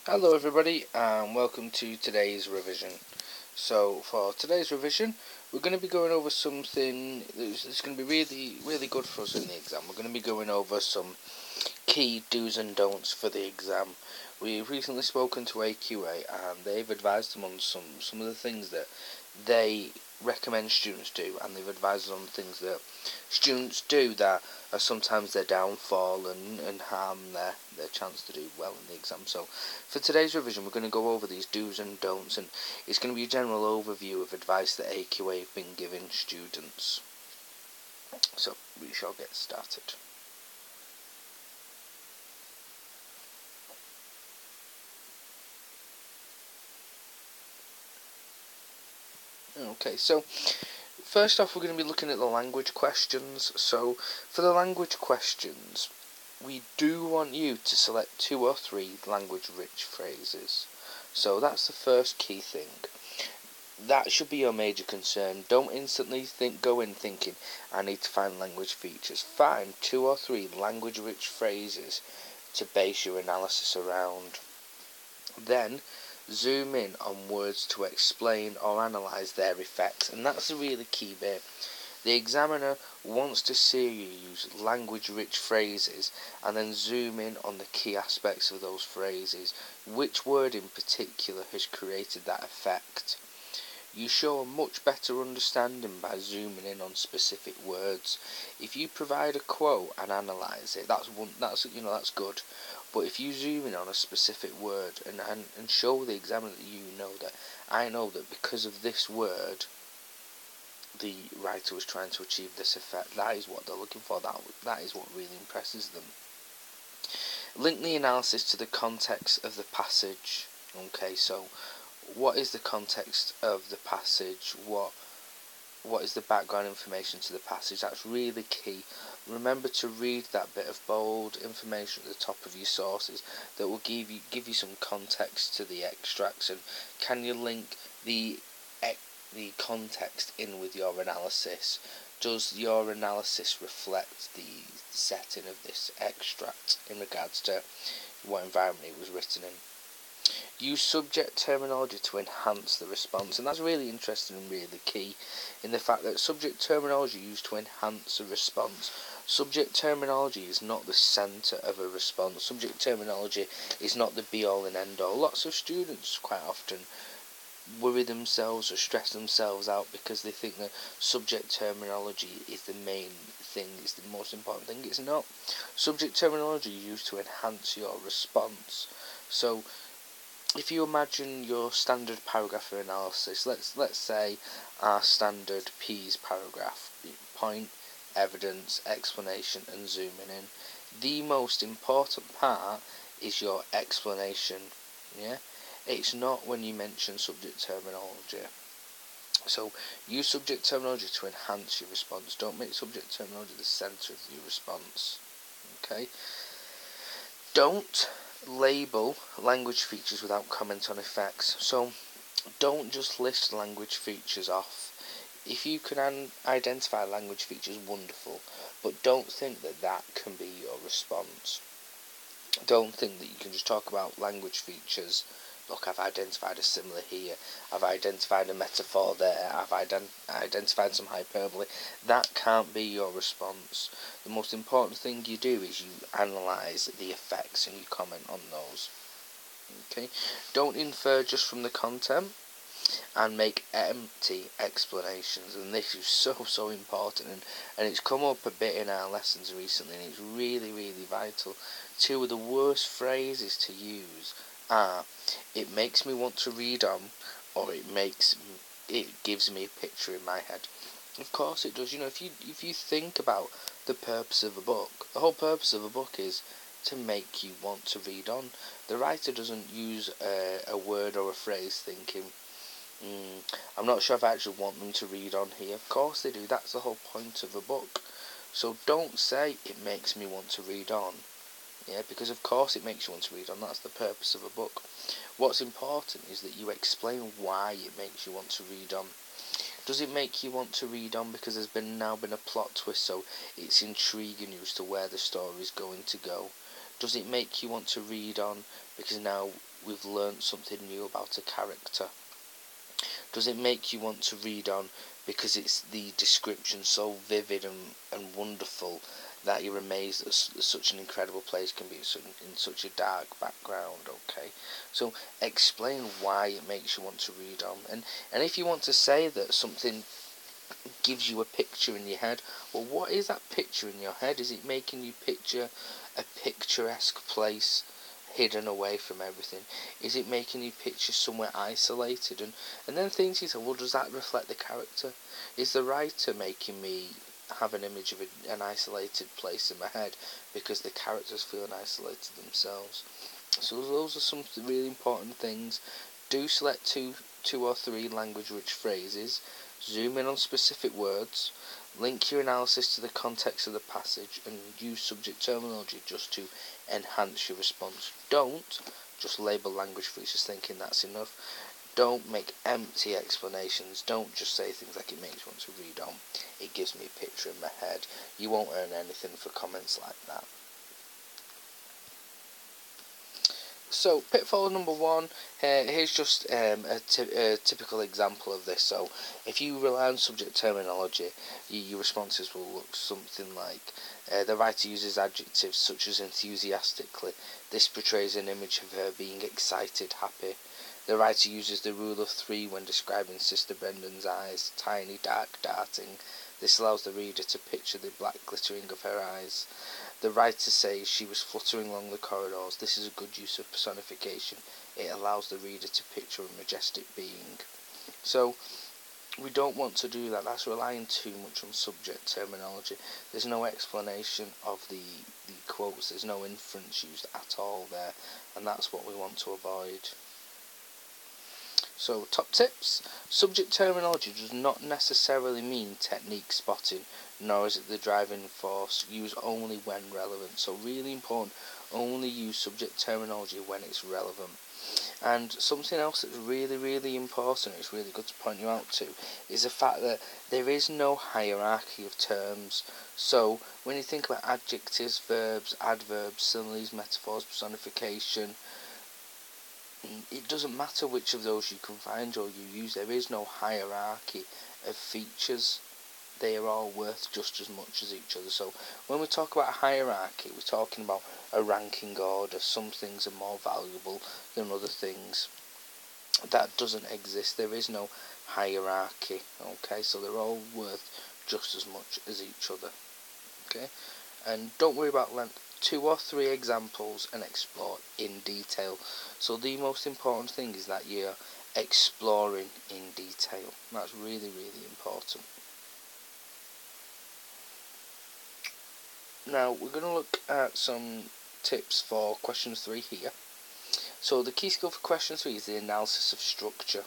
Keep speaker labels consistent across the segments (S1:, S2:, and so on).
S1: Hello everybody and welcome to today's revision. So for today's revision we're going to be going over something that's going to be really good for us in the exam. We're going to be going over some key do's and don'ts for the exam. We've recently spoken to AQA and they've advised them on some of the things that they recommend students do, and they've advised us on things that students do that are sometimes their downfall and harm their chance to do well in the exam. So for today's revision we're going to go over these do's and don'ts, and it's going to be a general overview of advice that AQA have been giving students. So we shall get started. Okay, so first off we're going to be looking at the language questions. So for the language questions, we do want you to select 2 or 3 language rich phrases. So that's the first key thing. That should be your major concern. Don't instantly go in thinking I need to find language features. Find 2 or 3 language rich phrases to base your analysis around. Then zoom in on words to explain or analyse their effects, and that's a really key bit. The examiner wants to see you use language rich phrases and then zoom in on the key aspects of those phrases. Which word in particular has created that effect? You show a much better understanding by zooming in on specific words. If you provide a quote and analyse it, that's good. But if you zoom in on a specific word and show the examiner that I know that because of this word the writer was trying to achieve this effect, that is what they're looking for, that is what really impresses them. Link the analysis to the context of the passage. Okay, so what is the context of the passage? What is the background information to the passage? That's really key. Remember to read that bit of bold information at the top of your sources that will give you some context to the extracts. And can you link the context in with your analysis? Does your analysis reflect the setting of this extract in regards to what environment it was written in? Use subject terminology to enhance the response, and that's really interesting and really key in the fact that subject terminology used to enhance a response. Subject terminology is not the centre of a response. Subject terminology is not the be all and end all. Lots of students quite often worry themselves or stress themselves out because they think that subject terminology is the main thing, it's the most important thing. It's not. Subject terminology is used to enhance your response. So if you imagine your standard paragraph of analysis, let's say our standard P's paragraph: point, evidence, explanation, and zooming in. The most important part is your explanation. Yeah, it's not when you mention subject terminology. So use subject terminology to enhance your response. Don't make subject terminology the centre of your response. Okay. Don't label language features without comment on effects. So don't just list language features off. If you can identify language features, wonderful, but don't think that that can be your response. Don't think that you can just talk about language features. Look, I've identified a simile here, I've identified a metaphor there, I've identified some hyperbole. That can't be your response. The most important thing you do is you analyse the effects and you comment on those. Okay? Don't infer just from the content and make empty explanations, and this is so important, and it's come up a bit in our lessons recently, and it's really vital. 2 of the worst phrases to use are "it makes me want to read on" or it gives me a picture in my head. Of course it does. If you think about the purpose of a book, the whole purpose of a book is to make you want to read on. The writer doesn't use a word or a phrase thinking, I'm not sure if I actually want them to read on here. Of course they do. That's the whole point of a book. So don't say it makes me want to read on. Yeah, because of course it makes you want to read on. That's the purpose of a book. What's important is that you explain why it makes you want to read on. Does it make you want to read on because there's now been a plot twist, so it's intriguing you as to where the story is going to go? Does it make you want to read on because now we've learnt something new about a character? Does it make you want to read on because it's the description so vivid and wonderful that you're amazed that such an incredible place can be in such a dark background? Okay, so explain why it makes you want to read on, and if you want to say that something gives you a picture in your head, well, what is that picture in your head? Is it making you picture a picturesque place hidden away from everything? Is it making you picture somewhere isolated? And then think to yourself, well, does that reflect the character? Is the writer making me have an image of an isolated place in my head because the characters feel isolated themselves? So those are some really important things. Do select two or three language-rich phrases. Zoom in on specific words. Link your analysis to the context of the passage and use subject terminology just to enhance your response. Don't just label language features thinking that's enough. Don't make empty explanations. Don't just say things like it makes you want to read on. It gives me a picture in my head. You won't earn anything for comments like that. So, pitfall number one, here's just a typical example of this. So, if you rely on subject terminology, your responses will look something like, the writer uses adjectives such as enthusiastically. This portrays an image of her being excited, happy. The writer uses the rule of three when describing Sister Brendan's eyes, tiny, dark, darting. This allows the reader to picture the black glittering of her eyes. The writer says she was fluttering along the corridors. This is a good use of personification. It allows the reader to picture a majestic being. So, we don't want to do that. That's relying too much on subject terminology. There's no explanation of the quotes. There's no inference used at all there. And that's what we want to avoid. So, top tips. Subject terminology does not necessarily mean technique spotting, nor is it the driving force. Use only when relevant. So, really important, only use subject terminology when it's relevant. And something else that's really, really important, it's really good to point you out to, is the fact that there is no hierarchy of terms. So, when you think about adjectives, verbs, adverbs, similes, metaphors, personification, it doesn't matter which of those you can find or you use. There is no hierarchy of features. They are all worth just as much as each other. So when we talk about a hierarchy, we're talking about a ranking order. Some things are more valuable than other things. That doesn't exist. There is no hierarchy. Okay, so they're all worth just as much as each other. Okay, and don't worry about length. 2 or 3 examples and explore in detail. So the most important thing is that you're exploring in detail. That's really, really important. Now we're going to look at some tips for question 3 here. So the key skill for question 3 is the analysis of structure.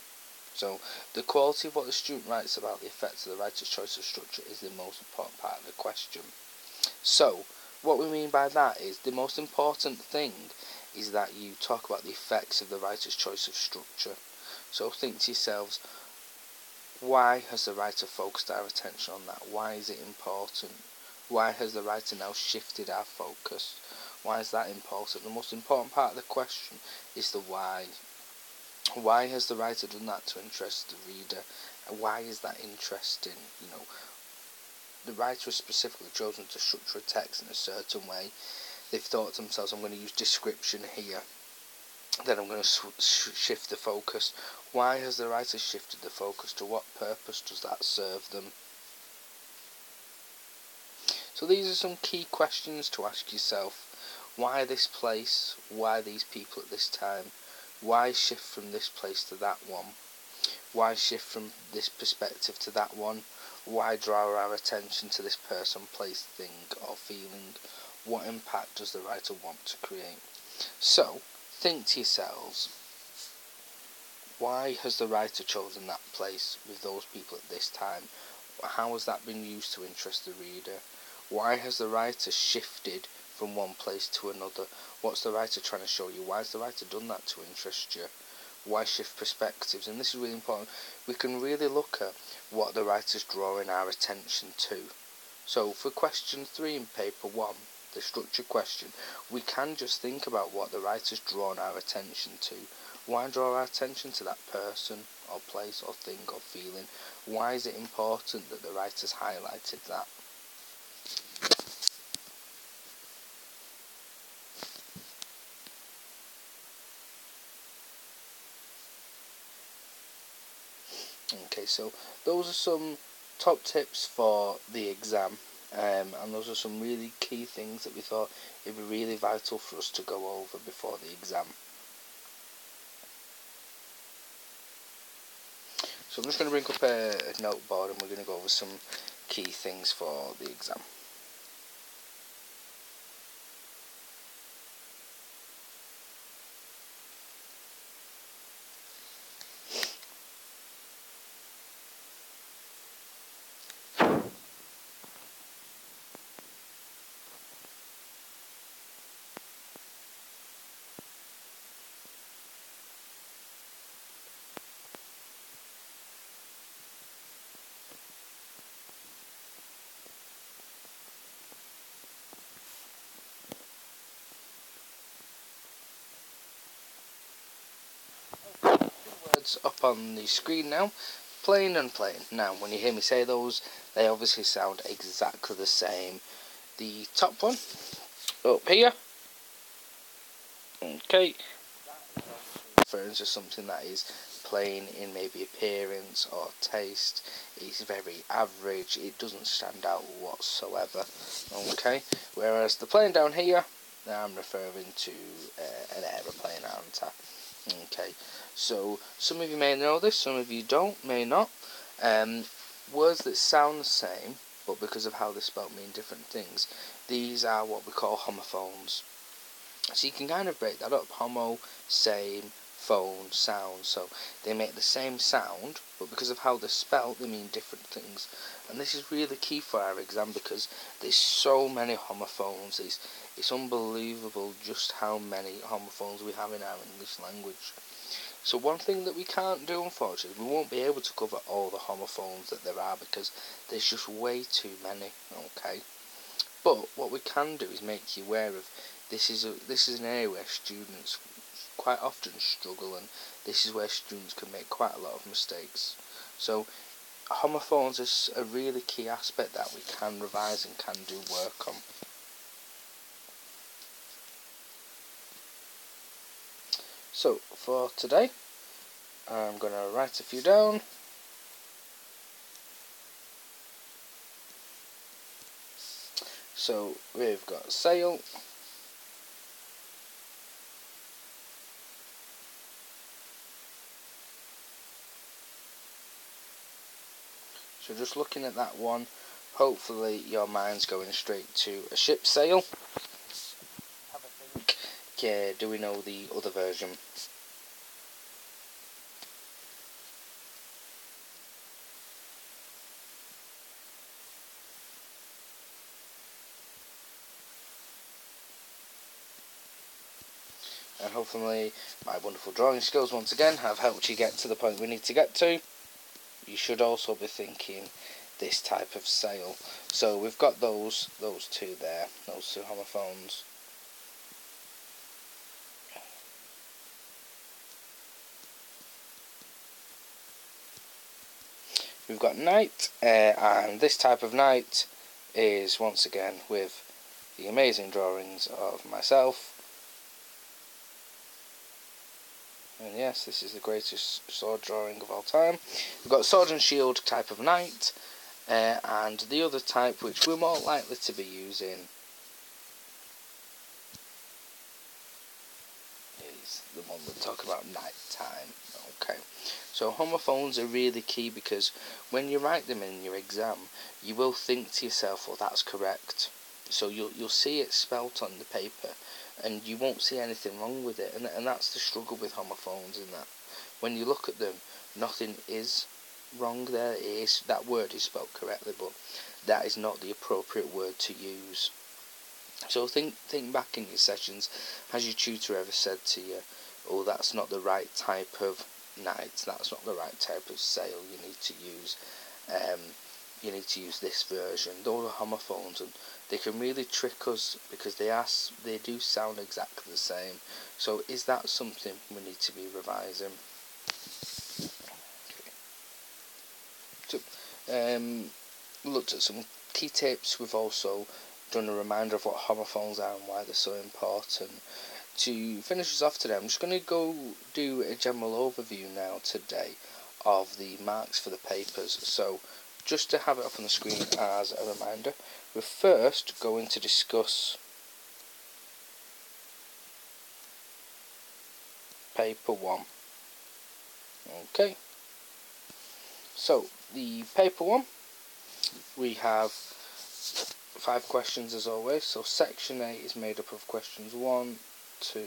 S1: So the quality of what the student writes about the effects of the writer's choice of structure is the most important part of the question. So what we mean by that is the most important thing is that you talk about the effects of the writer's choice of structure. So think to yourselves, why has the writer focused our attention on that? Why is it important? Why has the writer now shifted our focus? Why is that important? The most important part of the question is the why. Why has the writer done that to interest the reader? And why is that interesting? The writer has specifically chosen to structure a text in a certain way. They've thought to themselves, I'm going to use description here, then I'm going to shift the focus. Why has the writer shifted the focus? To what purpose does that serve them? So these are some key questions to ask yourself. Why this place? Why these people at this time? Why shift from this place to that one? Why shift from this perspective to that one? Why draw our attention to this person, place, thing or feeling? What impact does the writer want to create? So, think to yourselves, why has the writer chosen that place with those people at this time? How has that been used to interest the reader? Why has the writer shifted from one place to another? What's the writer trying to show you? Why has the writer done that to interest you? Why shift perspectives? And this is really important. We can really look at what the writer's drawing our attention to. So for question 3 in paper 1, the structured question, we can just think about what the writer's drawn our attention to. Why draw our attention to that person or place or thing or feeling? Why is it important that the writer's highlighted that? Okay, so those are some top tips for the exam, and those are some really key things that we thought it'd be really vital for us to go over before the exam. So I'm just going to bring up a noteboard and we're going to go over some key things for the exam. Words up on the screen now. Plane and plane. Now, when you hear me say those, they obviously sound exactly the same. The top one, up here. Okay. Referring to something that is plain in maybe appearance or taste. It's very average. It doesn't stand out whatsoever. Okay. Whereas the plane down here, I'm referring to an aeroplane, aren't I? Okay, so some of you may know this, some of you don't, may not. Words that sound the same, but because of how they're spelt mean different things. These are what we call homophones. So you can kind of break that up. Homo, same, phone, sound. So they make the same sound, but because of how they're spelt, they mean different things. And this is really key for our exam because there's so many homophones. It's unbelievable just how many homophones we have in our English language. So one thing that we can't do, unfortunately, we won't be able to cover all the homophones that there are because there's just way too many. Okay, but what we can do is make you aware of this is an area where students quite often struggle, and this is where students can make quite a lot of mistakes. So homophones is a really key aspect that we can revise and can do work on. So for today, I'm going to write a few down. So we've got sail, so just looking at that one, hopefully your mind's going straight to a ship sail. Have a think. Yeah, do we know the other version? And hopefully my wonderful drawing skills once again have helped you get to the point we need to get to. You should also be thinking this type of sail. So we've got those two there, those two homophones. We've got night, and this type of night is once again with the amazing drawings of myself. And yes, this is the greatest sword drawing of all time. We've got sword and shield type of knight, and the other type which we're more likely to be using is the one we're talking about, night time. Okay, so homophones are really key because when you write them in your exam, you will think to yourself, well, that's correct. So you'll see it spelt on the paper, and you won't see anything wrong with it. And that's the struggle with homophones, in that when you look at them, nothing is wrong there. That word is spelt correctly, but that is not the appropriate word to use. So think back in your sessions. Has your tutor ever said to you, oh, that's not the right type of night, that's not the right type of sail you need to use? you need to use this version. Those are homophones, and they can really trick us because they do sound exactly the same. So is that something we need to be revising? Okay. So, looked at some key tips. We've also done a reminder of what homophones are and why they're so important. To finish us off today, I'm just going to go do a general overview now today of the marks for the papers. So just to have it up on the screen as a reminder, we're first going to discuss paper 1. Okay, so the paper 1, we have 5 questions as always. So section A is made up of questions 1, 2,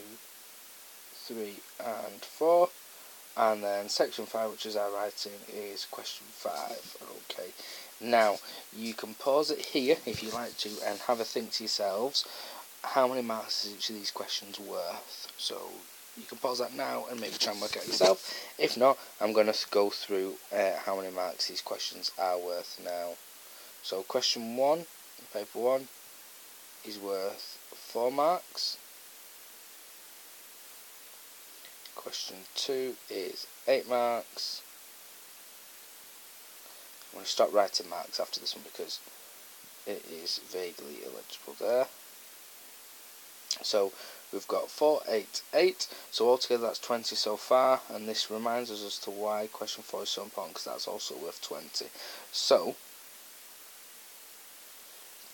S1: 3 and 4, and then section 5, which is our writing, is question 5. Okay, now you can pause it here if you like to and have a think to yourselves, how many marks is each of these questions worth? So you can pause that now and maybe try and work out yourself. If not, I'm going to go through how many marks these questions are worth now. So question 1, paper 1, is worth 4 marks. Question 2 is 8 marks. I'm going to stop writing marks after this one because it is vaguely illegible there. So we've got 4, 8, 8, so altogether that's 20 so far, and this reminds us as to why question 4 is so important, because that's also worth 20. So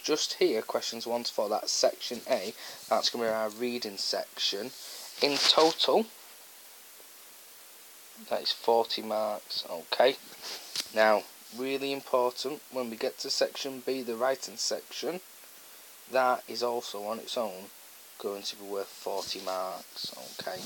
S1: just here, questions 1 to 4, that's section A, that's going to be our reading section. In total, that is 40 marks. Okay, now really important, when we get to section B, the writing section, that is also on its own going to be worth 40 marks. Okay,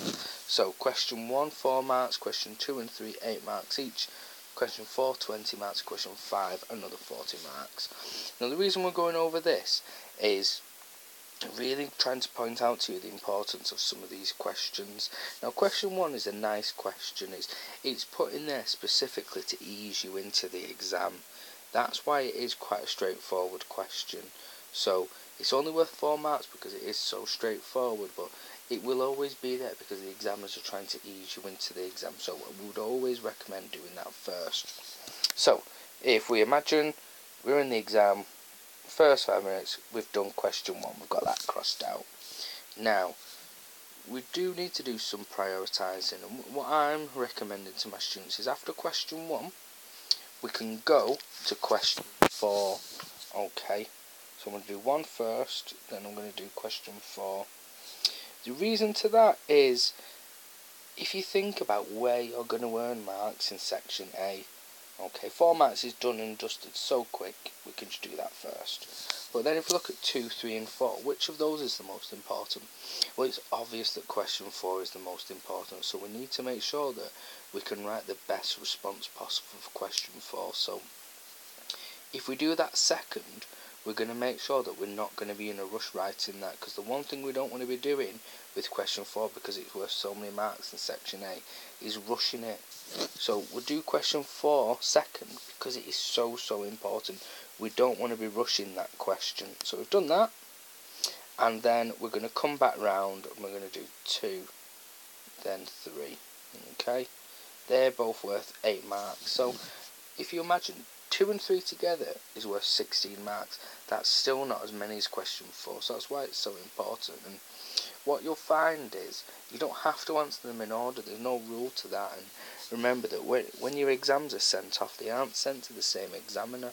S1: so question 1, 4 marks, question 2 and 3, 8 marks each, question 4, 20 marks, question 5, another 40 marks. Now the reason we're going over this is really trying to point out to you the importance of some of these questions. Now question 1 is a nice question. It's put in there specifically to ease you into the exam. That's why it is quite a straightforward question. So it's only worth 4 marks because it is so straightforward, but it will always be there because the examiners are trying to ease you into the exam. So we would always recommend doing that first. So if we imagine we're in the exam, first 5 minutes, we've done question 1, we've got that crossed out. Now, we do need to do some prioritising, and what I'm recommending to my students is after question 1, we can go to question 4. Okay, so I'm going to do 1 first, then I'm going to do question 4. The reason to that is, if you think about where you're going to earn marks in section A, okay, 4 marks is done and dusted so quick, we can just do that first. But then if we look at 2, 3 and 4, which of those is the most important? Well, it's obvious that question 4 is the most important, so we need to make sure that we can write the best response possible for question 4. So if we do that second, we're going to make sure that we're not going to be in a rush writing that, because the one thing we don't want to be doing with question 4, because it's worth so many marks in section A, is rushing it. So we'll do question 4 second because it is so important. We don't want to be rushing that question. So we've done that, and then we're going to come back round and we're going to do 2, then 3. Okay, they're both worth 8 marks. So if you imagine 2 and 3 together is worth 16 marks. That's still not as many as question 4, so that's why it's so important. And what you'll find is you don't have to answer them in order. There's no rule to that. And remember that when your exams are sent off, they aren't sent to the same examiner.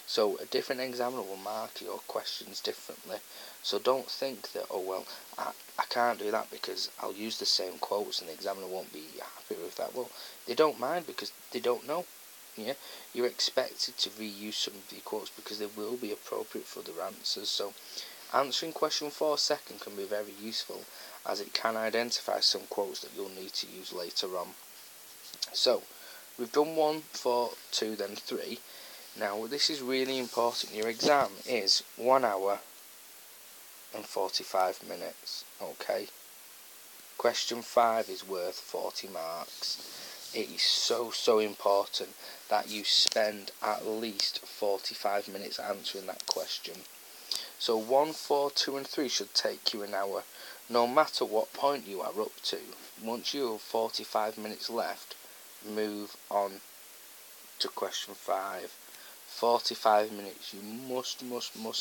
S1: So a different examiner will mark your questions differently. So don't think that, oh well, I can't do that because I'll use the same quotes and the examiner won't be happy with that. Well, they don't mind because they don't know. Yeah, you're expected to reuse some of the quotes because they will be appropriate for their answers. So answering question 4 second can be very useful, as it can identify some quotes that you'll need to use later on. So we've done 1, 4, 2, then 3. Now this is really important. Your exam is 1 hour and 45 minutes. Okay, question 5 is worth 40 marks. it is so important that you spend at least 45 minutes answering that question. So 1, 4, 2 and 3 should take you an hour, no matter what point you are up to. Once you have 45 minutes left, move on to question 5. 45 minutes, you must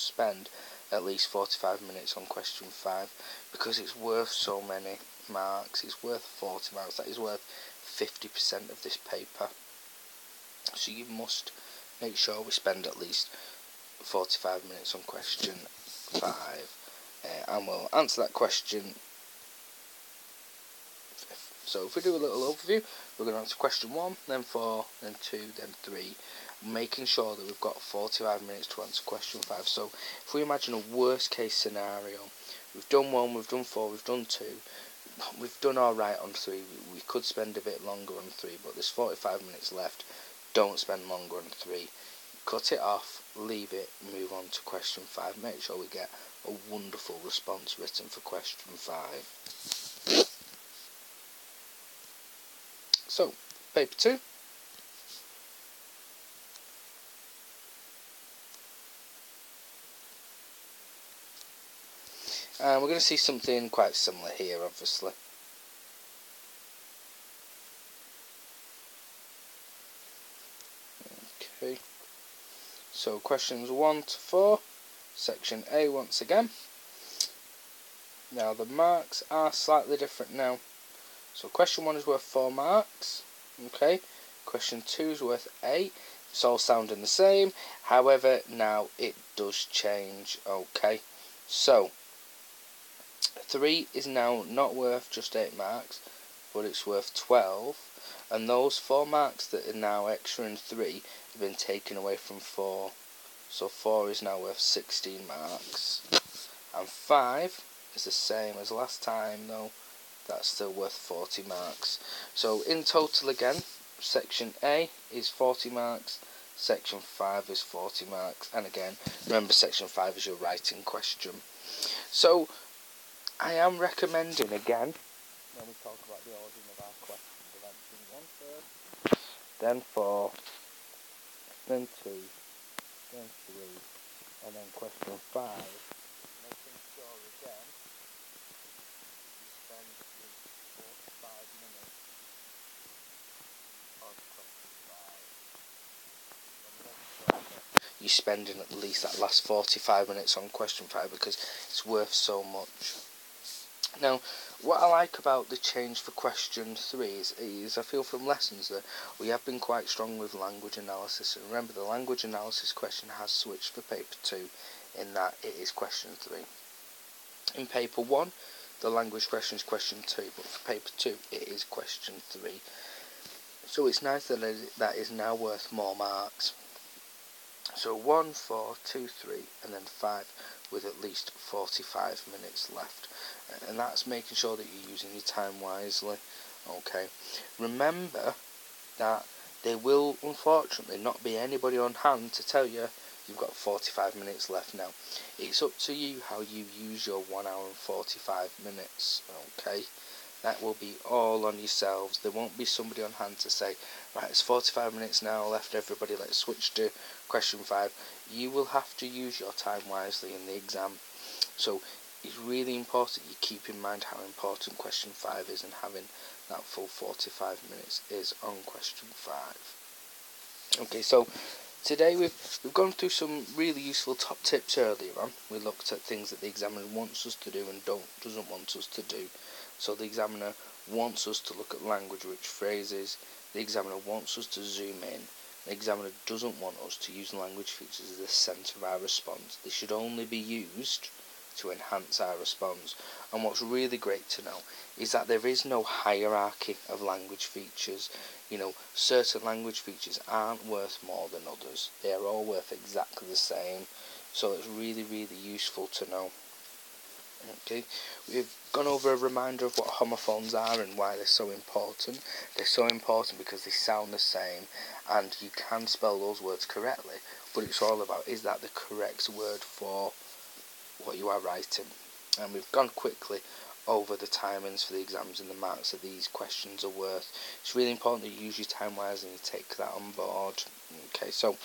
S1: spend at least 45 minutes on question 5, because it's worth so many marks. It's worth 40 marks, that is worth 50% of this paper. So you must make sure we spend at least 45 minutes on question 5, and we'll answer that question. So if we do a little overview, we're going to answer question 1, then 4, then 2, then 3, making sure that we've got 45 minutes to answer question 5. So if we imagine a worst case scenario, we've done 1, we've done 4, we've done 2, we've done alright on 3, we could spend a bit longer on 3, but there's 45 minutes left. Don't spend longer on 3. Cut it off, leave it, move on to question 5. Make sure we get a wonderful response written for question 5. So, paper 2. And we're going to see something quite similar here, obviously. Okay. So, questions 1 to 4, section A once again. Now, the marks are slightly different now. So question 1 is worth 4 marks, okay, question 2 is worth 8, it's all sounding the same, however now it does change, okay. So 3 is now not worth just 8 marks, but it's worth 12, and those 4 marks that are now extra in 3 have been taken away from 4, so 4 is now worth 16 marks, and 5 is the same as last time though. That's still worth 40 marks. So in total again, section A is 40 marks, section 5 is 40 marks, and again, remember section 5 is your writing question. So I am recommending again, when we talk about the ordering of our questions, of answering 1 first, then 4, then 2, then 3, and then question 5, making sure again you spend at least 45 minutes on question 5. You're spending at least that last 45 minutes on question 5 because it's worth so much. Now, what I like about the change for question 3 is I feel from lessons that we have been quite strong with language analysis. And remember, the language analysis question has switched for paper 2 in that it is question 3. In paper 1, the language question is question 2, but for paper 2, it is question 3. So it's nice that that is now worth more marks. So 1, 4, 2, 3, and then 5 with at least 45 minutes left. And that's making sure that you're using your time wisely. Okay. Remember that there will unfortunately not be anybody on hand to tell you you've got 45 minutes left now. It's up to you how you use your 1 hour and 45 minutes. Okay. That will be all on yourselves. There won't be somebody on hand to say, right, it's 45 minutes now left, everybody, let's switch to question 5. You will have to use your time wisely in the exam. So it's really important you keep in mind how important question 5 is, and having that full 45 minutes is on question 5. Okay, so today we've gone through some really useful top tips earlier on. We looked at things that the examiner wants us to do and doesn't want us to do. So the examiner wants us to look at language-rich phrases. The examiner wants us to zoom in. The examiner doesn't want us to use language features as the centre of our response. They should only be used to enhance our response. And what's really great to know is that there is no hierarchy of language features. You know, certain language features aren't worth more than others. They are all worth exactly the same. So it's really, really useful to know. Okay, we've gone over a reminder of what homophones are and why they're so important. They're so important because they sound the same and you can spell those words correctly, but it's all about, is that the correct word for what you are writing? And we've gone quickly over the timings for the exams and the marks that these questions are worth. It's really important that you use your time wise and you take that on board. Okay, so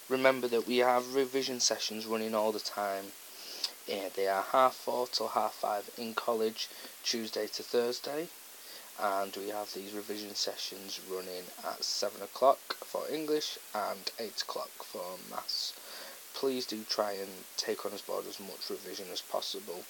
S1: remember that we have revision sessions running all the time. Yeah, they are 4:30 till 5:30 in college, Tuesday to Thursday, and we have these revision sessions running at 7 o'clock for English and 8 o'clock for maths. Please do try and take on as board as much revision as possible.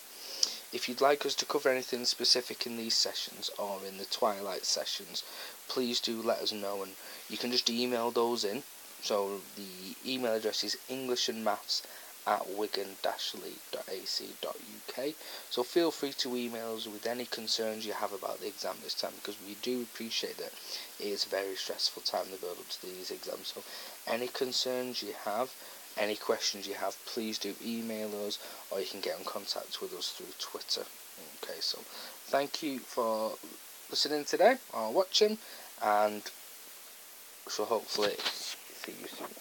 S1: If you'd like us to cover anything specific in these sessions or in the twilight sessions, please do let us know, and you can just email those in. So the email address is englishandmaths@wigan-leigh.ac.uk. So feel free to email us with any concerns you have about the exam this time, because we do appreciate that it is a very stressful time to build up to these exams. So any concerns you have, any questions you have, please do email us, or you can get in contact with us through Twitter. Okay, so thank you for listening today or watching, and we'll hopefully see you soon.